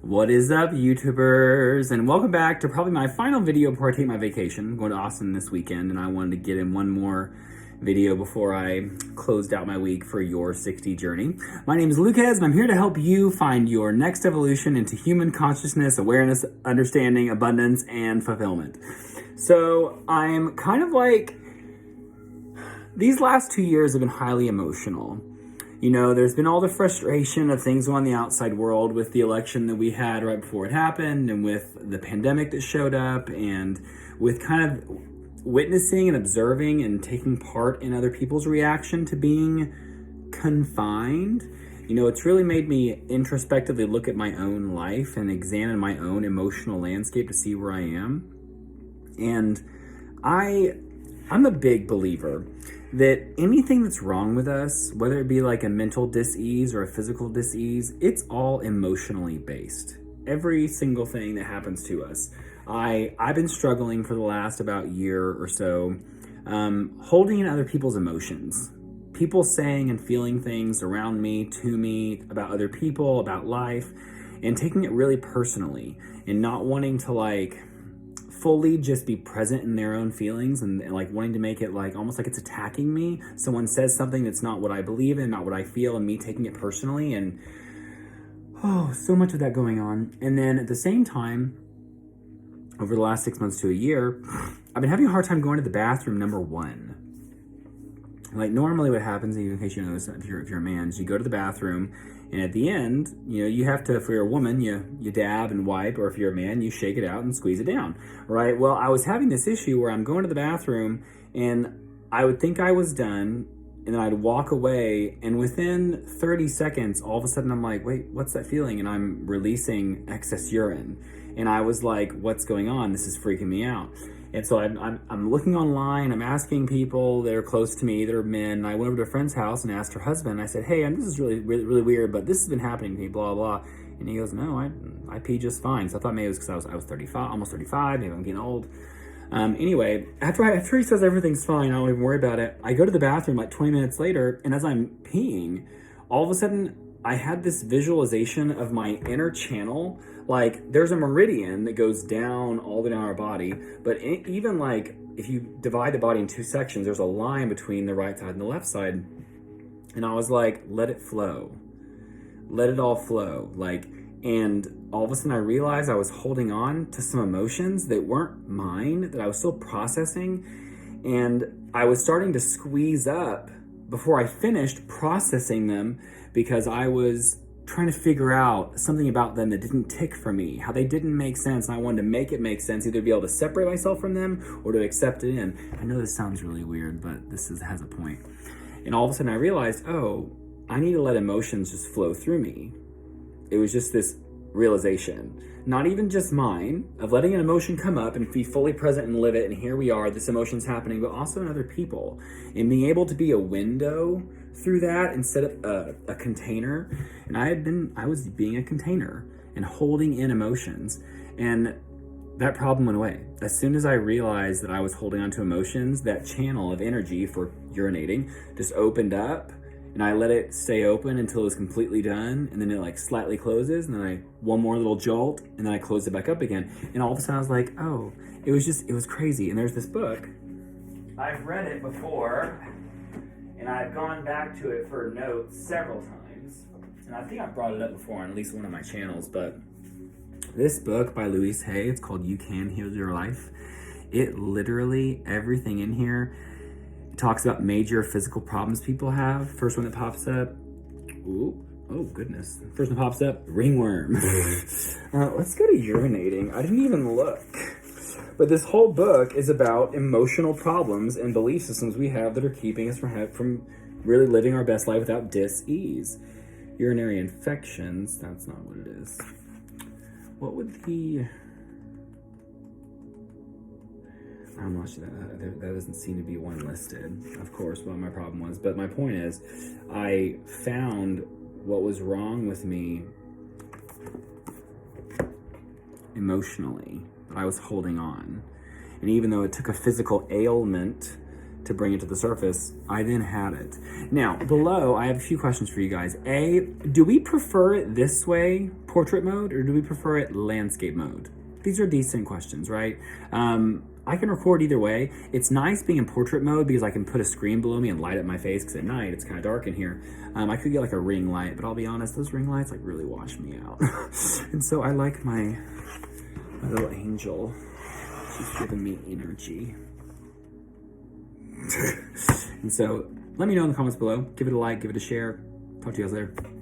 What is up, YouTubers? And welcome back to probably my final video before I take my vacation. I'm going to Austin this weekend, and I wanted to get in one more video before I closed out my week for your 60 journey. My name is Lucas, and I'm here to help you find your next evolution into human consciousness, awareness, understanding, abundance, and fulfillment. So I'm kind of like, these last 2 years have been highly emotional. You know, there's been all the frustration of things on the outside world with the election that we had right before it happened, and with the pandemic that showed up, and with kind of witnessing and observing and taking part in other people's reaction to being confined. You know, it's really made me introspectively look at my own life and examine my own emotional landscape to see where I am. And I'm a big believer that anything that's wrong with us, whether it be like a mental dis-ease or a physical dis-ease, it's all emotionally based. Every single thing that happens to us. I've been struggling for the last about year or so, holding in other people's emotions. People saying and feeling things around me, to me, about other people, about life, and taking it really personally, and not wanting to like fully just be present in their own feelings, and like wanting to make it like almost like it's attacking me. Someone says something that's not what I believe in, not what I feel, and me taking it personally, and so much of that going on. And then at the same time, over the last 6 months to a year, I've been having a hard time going to the bathroom, number one. Like normally what happens, in case you know this, if you're a man, is you go to the bathroom, and at the end, you know, you have to, if you're a woman, you dab and wipe, or if you're a man, you shake it out and squeeze it down, right? Well, I was having this issue where I'm going to the bathroom, and I would think I was done, and then I'd walk away, and within 30 seconds, all of a sudden I'm like, wait, what's that feeling? And I'm releasing excess urine. And I was like, what's going on? This is freaking me out. And so I'm looking online, I'm asking people that are close to me, that are men. I went over to a friend's house and asked her husband. I said, hey, this is really weird, but this has been happening to me, blah, blah. And he goes, no, I pee just fine. So I thought maybe it was because I was 35, almost 35, maybe I'm getting old. Anyway, after he says everything's fine, I don't even worry about it. I go to the bathroom like 20 minutes later, and as I'm peeing, all of a sudden, I had this visualization of my inner channel. Like there's a meridian that goes down all the way down our body, but even like if you divide the body in two sections, there's a line between the right side and the left side. And I was like, let it flow. Let it all flow. Like, and all of a sudden I realized I was holding on to some emotions that weren't mine, that I was still processing. And I was starting to squeeze up before I finished processing them, because I was trying to figure out something about them that didn't tick for me, how they didn't make sense, and I wanted to make it make sense, either to be able to separate myself from them or to accept it in. I know this sounds really weird, but has a point. And all of a sudden I realized, I need to let emotions just flow through me. It was just this realization, not even just mine, of letting an emotion come up and be fully present and live it, and here we are, this emotion's happening, but also in other people, and being able to be a window through that instead of a container. And I was being a container and holding in emotions, and that problem went away. As soon as I realized that I was holding on to emotions, that channel of energy for urinating just opened up, and I let it stay open until it was completely done, and then it like slightly closes, and then one more little jolt, and then I closed it back up again. And all of a sudden I was like, it was crazy. And there's this book, I've read it before, and I've gone back to it for notes several times, and I think I've brought it up before on at least one of my channels, but this book by Louise Hay, it's called You Can Heal Your Life. It literally, everything in here, talks about major physical problems people have. First one that pops up, oh goodness. First one pops up, ringworm. Let's go to urinating. I didn't even look. But this whole book is about emotional problems and belief systems we have that are keeping us from really living our best life without dis-ease. Urinary infections, that's not what it is. What would the... I'm not sure, that doesn't seem to be one listed, of course, what my problem was. But my point is, I found what was wrong with me emotionally, that I was holding on. And even though it took a physical ailment to bring it to the surface, I then had it. Now, below, I have a few questions for you guys. A, do we prefer it this way, portrait mode, or do we prefer it landscape mode? These are decent questions, right? I can record either way. It's nice being in portrait mode because I can put a screen below me and light up my face, because at night it's kind of dark in here. I could get like a ring light, but I'll be honest, those ring lights like really wash me out. And so I like my little angel. She's giving me energy. And so let me know in the comments below. Give it a like, give it a share. Talk to you guys later.